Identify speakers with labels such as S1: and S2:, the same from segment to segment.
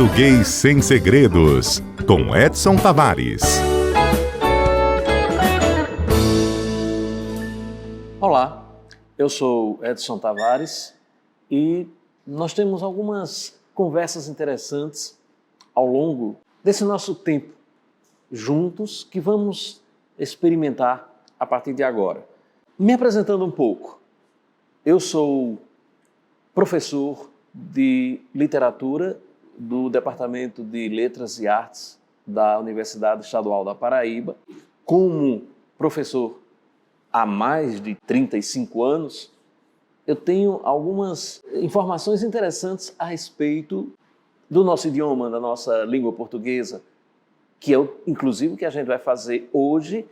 S1: Português Sem Segredos, com Edson Tavares.
S2: Olá, eu sou Edson Tavares e nós temos algumas conversas interessantes ao longo desse nosso tempo juntos que vamos experimentar a partir de agora. Me apresentando um pouco, eu sou professor de literatura do Departamento de Letras e Artes da Universidade Estadual da Paraíba. Como professor há mais de 35 anos, eu tenho algumas informações interessantes a respeito do nosso idioma, da nossa língua portuguesa, que é inclusive o que a gente vai fazer hoje,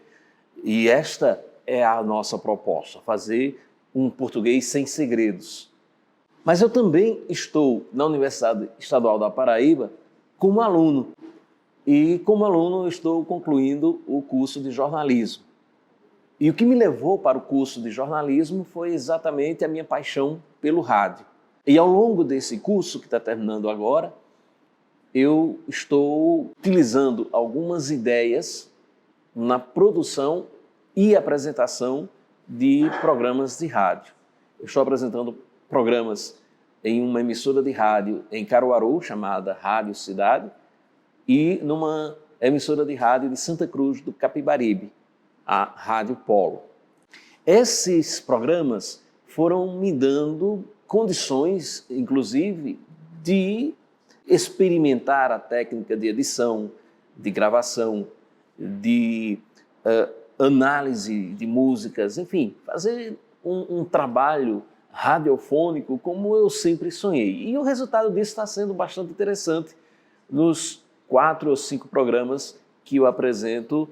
S2: e esta é a nossa proposta, fazer um português sem segredos. Mas eu também estou na Universidade Estadual da Paraíba como aluno. E como aluno eu estou concluindo o curso de jornalismo. E o que me levou para o curso de jornalismo foi exatamente a minha paixão pelo rádio. E ao longo desse curso, que está terminando agora, eu estou utilizando algumas ideias na produção e apresentação de programas de rádio. Eu estou apresentando programas em uma emissora de rádio em Caruaru, chamada Rádio Cidade, e numa emissora de rádio de Santa Cruz do Capibaribe, a Rádio Polo. Esses programas foram me dando condições, inclusive, de experimentar a técnica de edição, de gravação, de análise de músicas, enfim, fazer um trabalho radiofônico como eu sempre sonhei. E o resultado disso está sendo bastante interessante nos 4 ou 5 programas que eu apresento,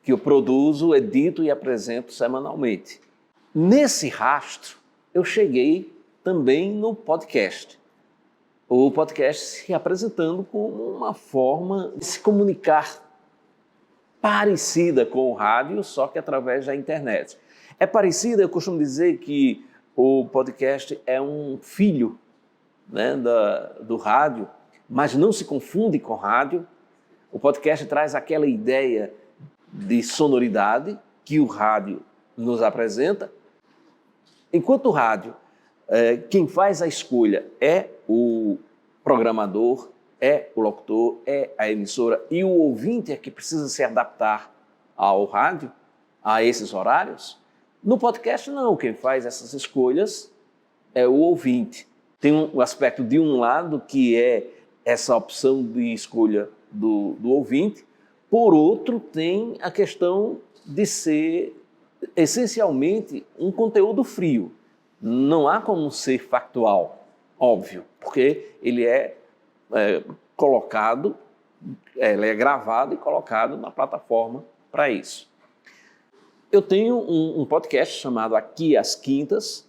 S2: que eu produzo, edito e apresento semanalmente. Nesse rastro, eu cheguei também no podcast. O podcast se apresentando como uma forma de se comunicar parecida com o rádio, só que através da internet. É parecida, eu costumo dizer que o podcast é um filho, né, do rádio, mas não se confunde com rádio. O podcast traz aquela ideia de sonoridade que o rádio nos apresenta. Enquanto o rádio, quem faz a escolha é o programador, é o locutor, é a emissora, e o ouvinte é que precisa se adaptar ao rádio, a esses horários. No podcast, não. Quem faz essas escolhas é o ouvinte. Tem um aspecto de um lado, que é essa opção de escolha do ouvinte. Por outro, tem a questão de ser, essencialmente, um conteúdo frio. Não há como ser factual, óbvio, porque ele é colocado, ele é gravado e colocado na plataforma para isso. Eu tenho um podcast chamado Aqui às Quintas,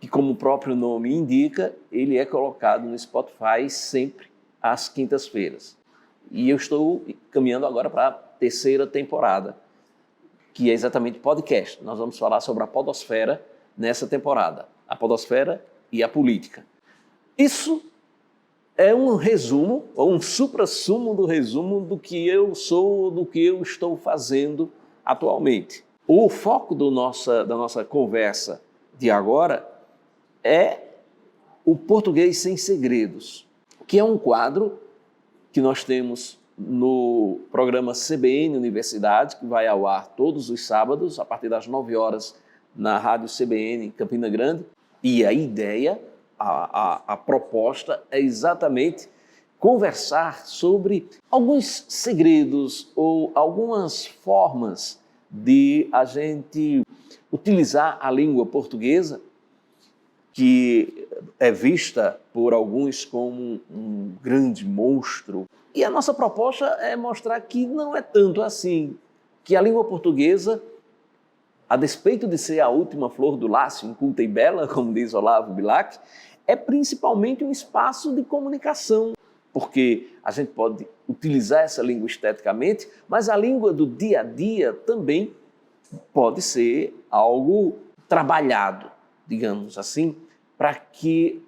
S2: que, como o próprio nome indica, ele é colocado no Spotify sempre às quintas-feiras. E eu estou caminhando agora para a 3ª temporada, que é exatamente podcast. Nós vamos falar sobre a podosfera nessa temporada, a podosfera e a política. Isso é um resumo, ou um suprassumo do resumo do que eu sou, do que eu estou fazendo atualmente. O foco da nossa conversa de agora é o Português Sem Segredos, que é um quadro que nós temos no programa CBN Universidade, que vai ao ar todos os sábados, a partir das 9 horas, na Rádio CBN em Campina Grande. E a ideia, a proposta é exatamente conversar sobre alguns segredos ou algumas formas de a gente utilizar a língua portuguesa, que é vista por alguns como um grande monstro. E a nossa proposta é mostrar que não é tanto assim, que a língua portuguesa, a despeito de ser a última flor do lácio, inculta e bela, como diz Olavo Bilac, é principalmente um espaço de comunicação, porque a gente pode utilizar essa língua esteticamente, mas a língua do dia a dia também pode ser algo trabalhado, digamos assim, para que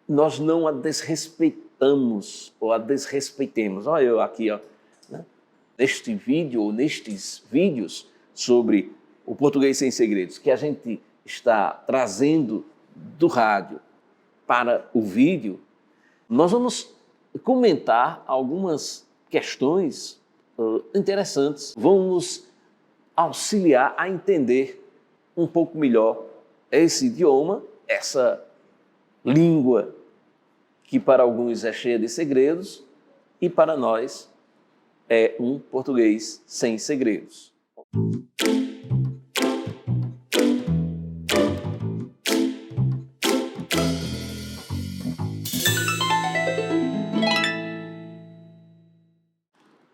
S2: nós não a desrespeitemos desrespeitamos ou a desrespeitemos. Olha eu aqui, ó, né? Neste vídeo ou nestes vídeos sobre o Português Sem Segredos, que a gente está trazendo do rádio para o vídeo, nós vamos comentar algumas questões interessantes, vão nos auxiliar a entender um pouco melhor esse idioma, essa língua que para alguns é cheia de segredos e para nós é um português sem segredos.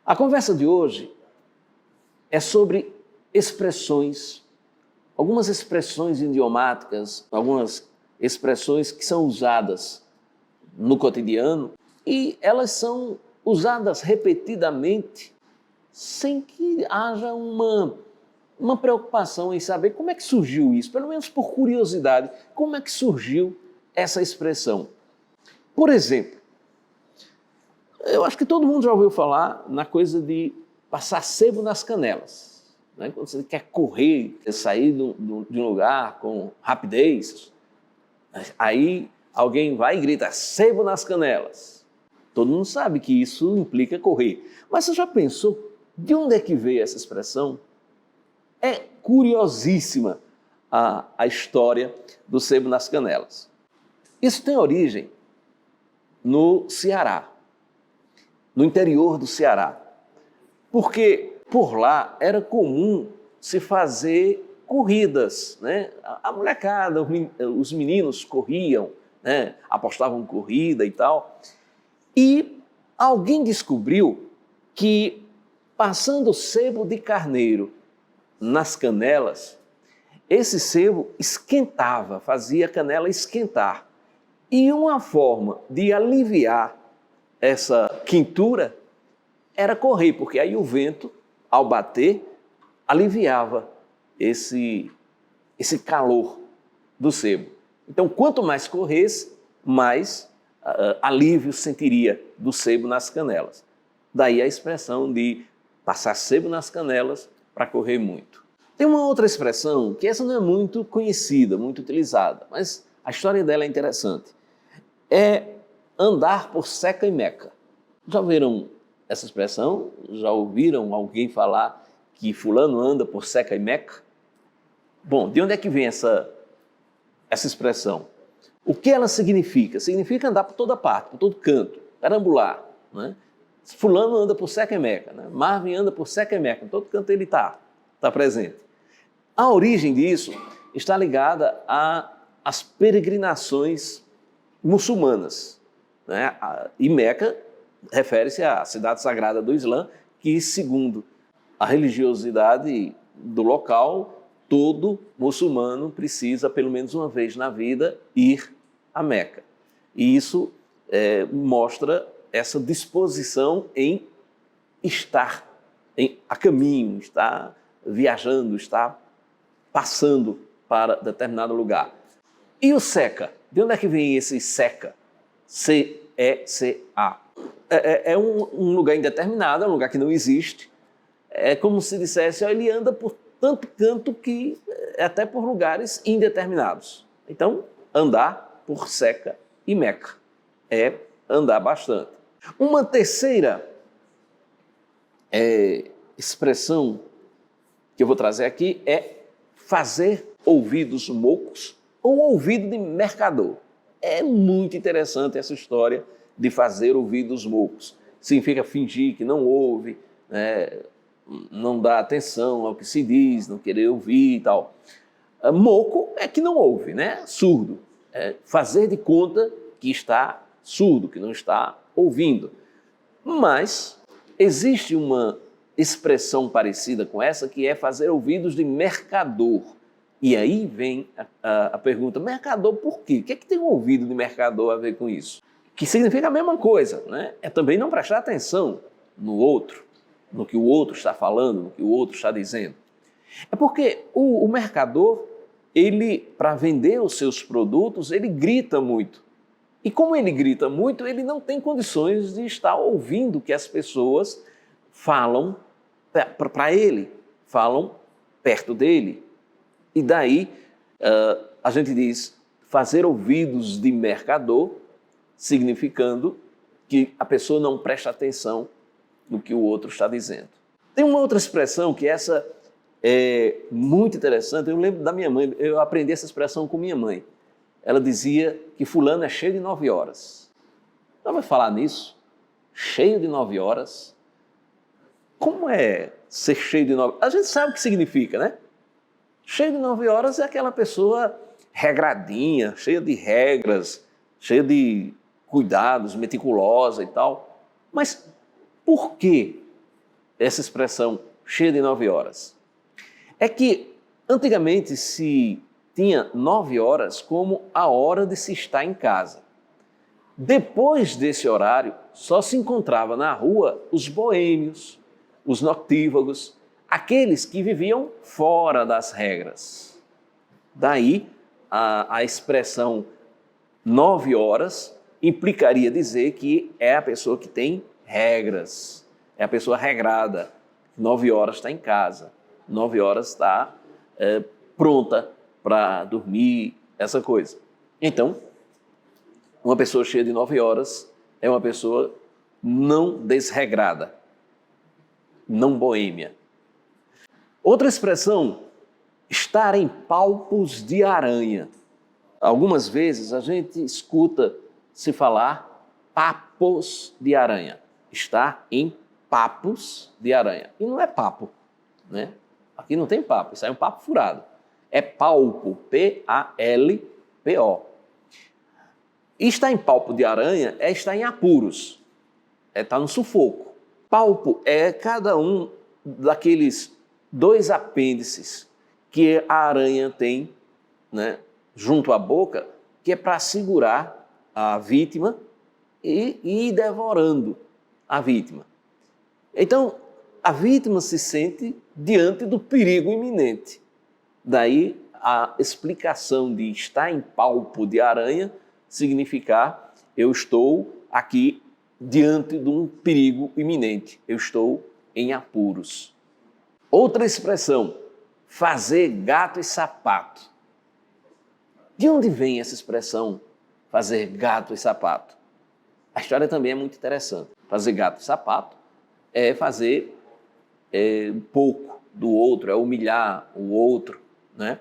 S2: A conversa de hoje é sobre expressões, algumas expressões idiomáticas, algumas expressões que são usadas no cotidiano e elas são usadas repetidamente sem que haja uma preocupação em saber como é que surgiu isso, pelo menos por curiosidade, como é que surgiu essa expressão. Por exemplo, eu acho que todo mundo já ouviu falar na coisa de passar sebo nas canelas. Né? Quando você quer correr, sair de um lugar com rapidez, aí alguém vai e grita sebo nas canelas. Todo mundo sabe que isso implica correr. Mas você já pensou de onde é que veio essa expressão? É curiosíssima a história do sebo nas canelas. Isso tem origem no Ceará, no interior do Ceará, porque por lá era comum se fazer corridas, né? A molecada, os meninos corriam, né? Apostavam corrida e tal, e alguém descobriu que passando sebo de carneiro nas canelas, esse sebo esquentava, fazia a canela esquentar, e uma forma de aliviar essa quentura era correr, porque aí o vento, ao bater, aliviava esse calor do sebo. Então, quanto mais corresse, mais alívio sentiria do sebo nas canelas. Daí a expressão de passar sebo nas canelas para correr muito. Tem uma outra expressão que essa não é muito conhecida, muito utilizada, mas a história dela é interessante. É andar por seca e meca. Já ouviram essa expressão? Já ouviram alguém falar que fulano anda por seca e meca? Bom, de onde é que vem essa expressão? O que ela significa? Significa andar por toda parte, por todo canto, perambular. Né? Fulano anda por seca e meca, né? Marvin anda por seca e meca, em todo canto ele está presente. A origem disso está ligada às peregrinações muçulmanas. Né? E Meca refere-se à cidade sagrada do Islã, que, segundo a religiosidade do local, todo muçulmano precisa, pelo menos uma vez na vida, ir a Meca. E isso mostra essa disposição em estar a caminho, estar viajando, estar passando para determinado lugar. E o seca? De onde é que vem esse seca? C-E-C-A. É um lugar indeterminado, é um lugar que não existe. É como se dissesse, ó, ele anda por tanto canto que até por lugares indeterminados. Então, andar por seca e meca. É andar bastante. Uma terceira expressão que eu vou trazer aqui é fazer ouvidos moucos ou ouvido de mercador. É muito interessante essa história de fazer ouvidos moucos. Significa fingir que não ouve, né? Não dar atenção ao que se diz, não querer ouvir e tal. Moco é que não ouve, né? Surdo. Fazer de conta que está surdo, que não está ouvindo. Mas existe uma expressão parecida com essa que é fazer ouvidos de mercador. E aí vem a pergunta, mercador por quê? O que é que tem um ouvido de mercador a ver com isso? Que significa a mesma coisa, né? É também não prestar atenção no outro, no que o outro está falando, no que o outro está dizendo. É porque o mercador, ele, para vender os seus produtos, ele grita muito. E como ele grita muito, ele não tem condições de estar ouvindo o que as pessoas falam para ele, falam perto dele. E daí a gente diz fazer ouvidos de mercador, significando que a pessoa não presta atenção no que o outro está dizendo. Tem uma outra expressão que essa é muito interessante. Eu lembro da minha mãe, eu aprendi essa expressão com minha mãe. Ela dizia que fulano é cheio de 9 horas. Não vai falar nisso? Cheio de 9 horas? Como é ser cheio de 9 horas? A gente sabe o que significa, né? Cheio de 9 horas é aquela pessoa regradinha, cheia de regras, cheia de cuidados, meticulosa e tal. Mas por que essa expressão cheia de 9 horas? É que antigamente se tinha 9 horas como a hora de se estar em casa. Depois desse horário, só se encontrava na rua os boêmios, os noctívagos, aqueles que viviam fora das regras. Daí a expressão 9 horas implicaria dizer que é a pessoa que tem regras, é a pessoa regrada. 9 horas está em casa, 9 horas está pronta para dormir, essa coisa. Então, uma pessoa cheia de 9 horas é uma pessoa não desregrada, não boêmia. Outra expressão, estar em palpos de aranha. Algumas vezes a gente escuta se falar papos de aranha. Estar em papos de aranha. E não é papo, né? Aqui não tem papo, isso aí é um papo furado. É palpo, P-A-L-P-O. E estar em palpo de aranha é estar em apuros, é estar no sufoco. Palpo é cada um daqueles 2 apêndices que a aranha tem, né, junto à boca, que é para segurar a vítima e ir devorando a vítima. Então, a vítima se sente diante do perigo iminente. Daí a explicação de estar em palpo de aranha significar eu estou aqui diante de um perigo iminente, eu estou em apuros. Outra expressão, fazer gato e sapato. De onde vem essa expressão, fazer gato e sapato? A história também é muito interessante. Fazer gato e sapato é fazer pouco do outro, é humilhar o outro, né?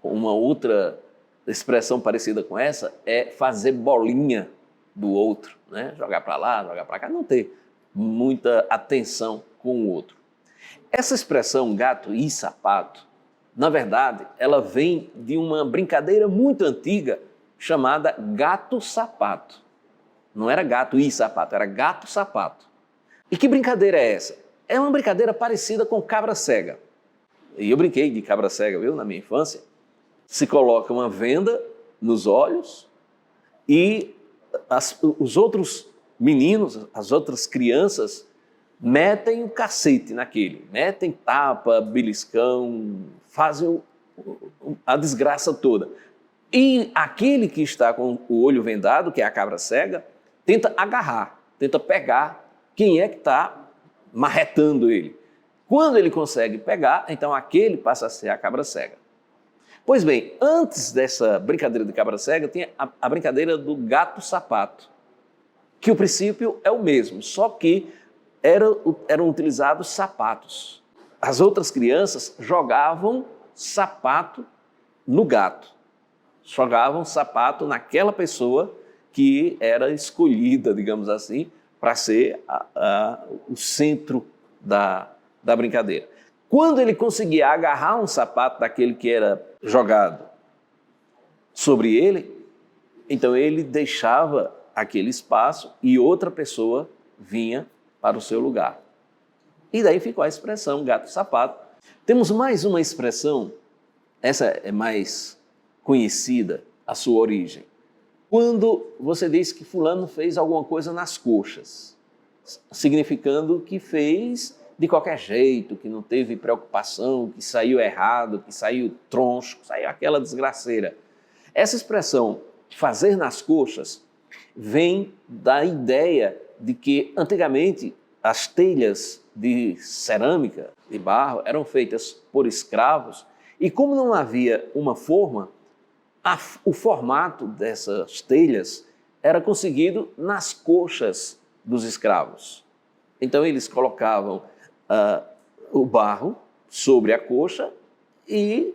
S2: Uma outra expressão parecida com essa é fazer bolinha do outro, né? Jogar para lá, jogar para cá, não ter muita atenção com o outro. Essa expressão gato e sapato, na verdade, ela vem de uma brincadeira muito antiga chamada gato-sapato. Não era gato e sapato, era gato-sapato. E que brincadeira é essa? É uma brincadeira parecida com cabra cega. E eu brinquei de cabra cega, viu, na minha infância. Se coloca uma venda nos olhos e os outros meninos, as outras crianças, metem o cacete naquele, metem tapa, beliscão, fazem a desgraça toda. E aquele que está com o olho vendado, que é a cabra cega, tenta agarrar, tenta pegar quem é que está marretando ele. Quando ele consegue pegar, então aquele passa a ser a cabra cega. Pois bem, antes dessa brincadeira de cabra cega, tinha a brincadeira do gato-sapato, que o princípio é o mesmo, só que eram utilizados sapatos. As outras crianças jogavam sapato no gato, jogavam sapato naquela pessoa que era escolhida, digamos assim, para ser o centro da brincadeira. Quando ele conseguia agarrar um sapato daquele que era jogado sobre ele, então ele deixava aquele espaço e outra pessoa vinha para o seu lugar. E daí ficou a expressão gato-sapato. Temos mais uma expressão, essa é mais conhecida, a sua origem. Quando você diz que fulano fez alguma coisa nas coxas, significando que fez de qualquer jeito, que não teve preocupação, que saiu errado, que saiu troncho, que saiu aquela desgraceira. Essa expressão fazer nas coxas, vem da ideia de que antigamente as telhas de cerâmica, de barro, eram feitas por escravos e como não havia uma forma, o formato dessas telhas era conseguido nas coxas dos escravos. Então eles colocavam o barro sobre a coxa e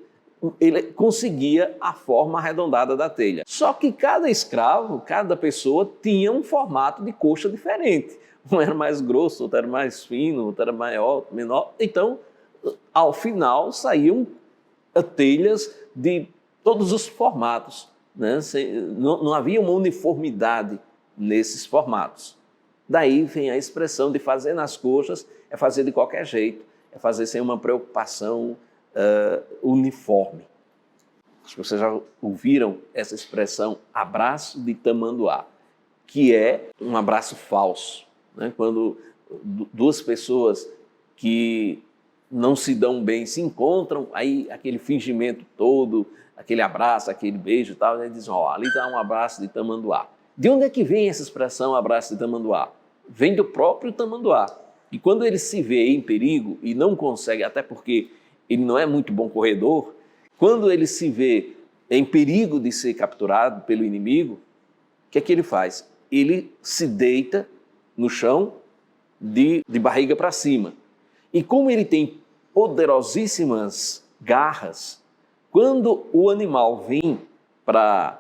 S2: ele conseguia a forma arredondada da telha. Só que cada escravo, cada pessoa tinha um formato de coxa diferente. Um era mais grosso, outro era mais fino, outro era maior, menor. Então, ao final, saíam telhas de todos os formatos, né? Não havia uma uniformidade nesses formatos. Daí vem a expressão de fazer nas coxas, é fazer de qualquer jeito, é fazer sem uma preocupação uniforme. Acho que vocês já ouviram essa expressão abraço de tamanduá, que é um abraço falso, né? Quando duas pessoas que não se dão bem se encontram, aí aquele fingimento todo, aquele abraço, aquele beijo e tal, eles dizem, ali está um abraço de tamanduá. De onde é que vem essa expressão abraço de tamanduá? Vem do próprio tamanduá. E quando ele se vê em perigo e não consegue, até porque ele não é muito bom corredor, quando ele se vê em perigo de ser capturado pelo inimigo, o que é que ele faz? Ele se deita no chão de barriga para cima. E como ele tem poderosíssimas garras, quando o animal vem para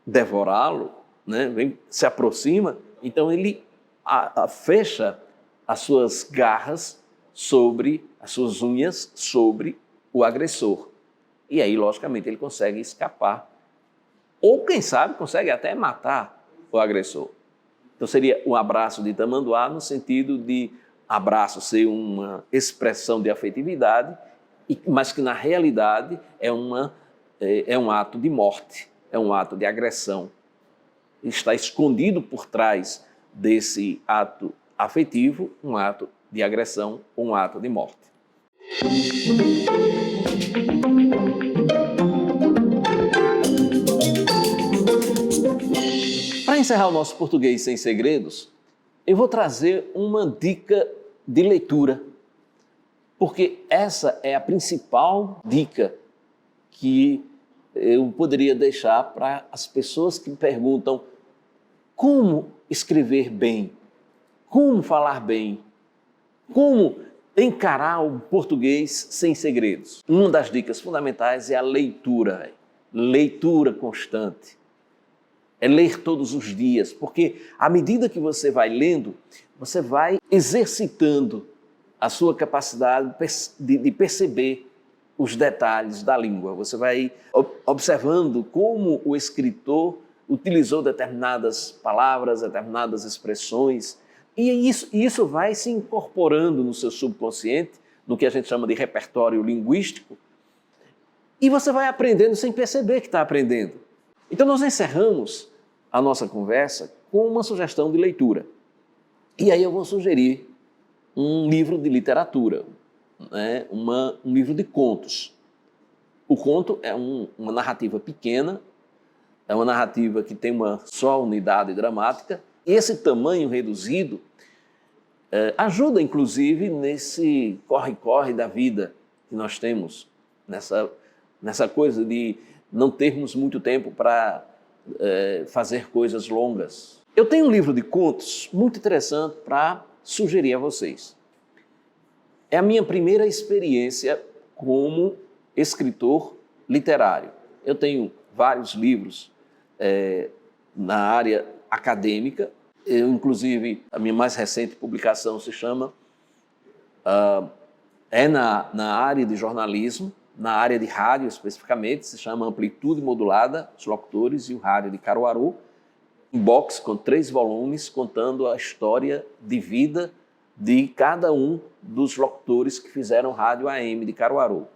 S2: devorá-lo, né, se aproxima, então ele fecha as suas garras sobre, as suas unhas sobre o agressor. E aí, logicamente, ele consegue escapar. Ou, quem sabe, consegue até matar o agressor. Então seria um abraço de tamanduá no sentido de abraço ser uma expressão de afetividade, mas que na realidade é um ato de morte, é um ato de agressão. Está escondido por trás desse ato afetivo um ato de agressão, um ato de morte. Para encerrar o nosso Português Sem Segredos, eu vou trazer uma dica de leitura, porque essa é a principal dica que eu poderia deixar para as pessoas que perguntam como escrever bem, como falar bem, como encarar o português sem segredos. Uma das dicas fundamentais é a leitura, leitura constante. É ler todos os dias, porque à medida que você vai lendo, você vai exercitando a sua capacidade de perceber os detalhes da língua. Você vai observando como o escritor utilizou determinadas palavras, determinadas expressões, e isso vai se incorporando no seu subconsciente, no que a gente chama de repertório linguístico, e você vai aprendendo sem perceber que está aprendendo. Então nós encerramos a nossa conversa com uma sugestão de leitura. E aí eu vou sugerir um livro de literatura, né? Um livro de contos. O conto é uma narrativa pequena, é uma narrativa que tem uma só unidade dramática, e esse tamanho reduzido ajuda, inclusive, nesse corre-corre da vida que nós temos, nessa coisa de não termos muito tempo para fazer coisas longas. Eu tenho um livro de contos muito interessante para sugerir a vocês. É a minha primeira experiência como escritor literário. Eu tenho vários livros na área acadêmica. Eu, inclusive, a minha mais recente publicação se chama na área de jornalismo, na área de rádio especificamente, se chama Amplitude Modulada, os locutores e o rádio de Caruaru, um box com 3 volumes contando a história de vida de cada um dos locutores que fizeram rádio AM de Caruaru.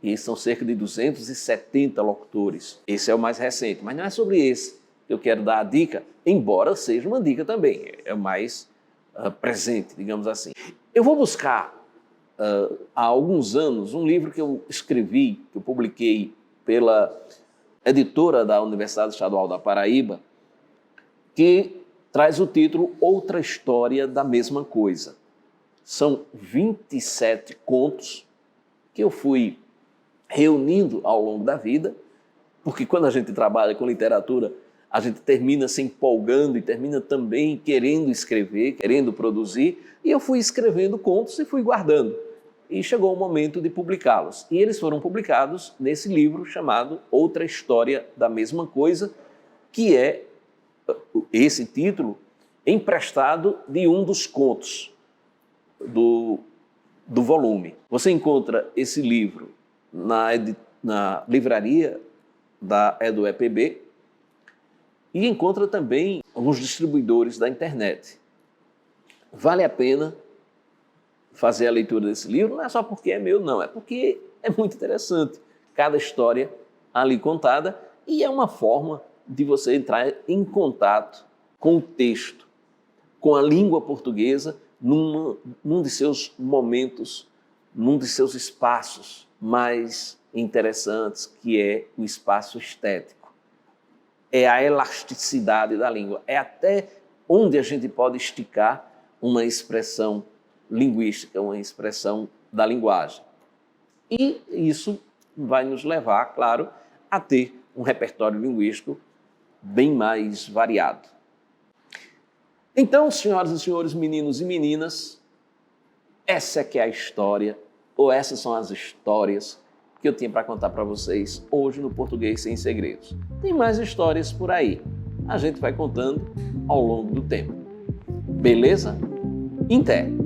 S2: E são cerca de 270 locutores. Esse é o mais recente, mas não é sobre esse que eu quero dar a dica, embora seja uma dica também, é o mais presente, digamos assim. Eu vou buscar há alguns anos um livro que eu escrevi, que eu publiquei pela editora da Universidade Estadual da Paraíba, que traz o título Outra História da Mesma Coisa. São 27 contos que eu fui reunindo ao longo da vida, porque quando a gente trabalha com literatura, a gente termina se empolgando e termina também querendo escrever, querendo produzir, e eu fui escrevendo contos e fui guardando. E chegou o momento de publicá-los. E eles foram publicados nesse livro chamado Outra História da Mesma Coisa, que é esse título emprestado de um dos contos do volume. Você encontra esse livro na livraria da EduEPB e encontra também alguns distribuidores da internet. Vale a pena fazer a leitura desse livro, não é só porque é meu, não, é porque é muito interessante. Cada história ali contada, e é uma forma de você entrar em contato com o texto, com a língua portuguesa, num de seus momentos, num de seus espaços mais interessantes, que é o espaço estético. É a elasticidade da língua, é até onde a gente pode esticar uma expressão linguística, uma expressão da linguagem. E isso vai nos levar, claro, a ter um repertório linguístico bem mais variado. Então, senhoras e senhores, meninos e meninas, essa é que é a história, ou essas são as histórias que eu tinha para contar para vocês hoje no Português Sem Segredos. Tem mais histórias por aí. A gente vai contando ao longo do tempo. Beleza? Até!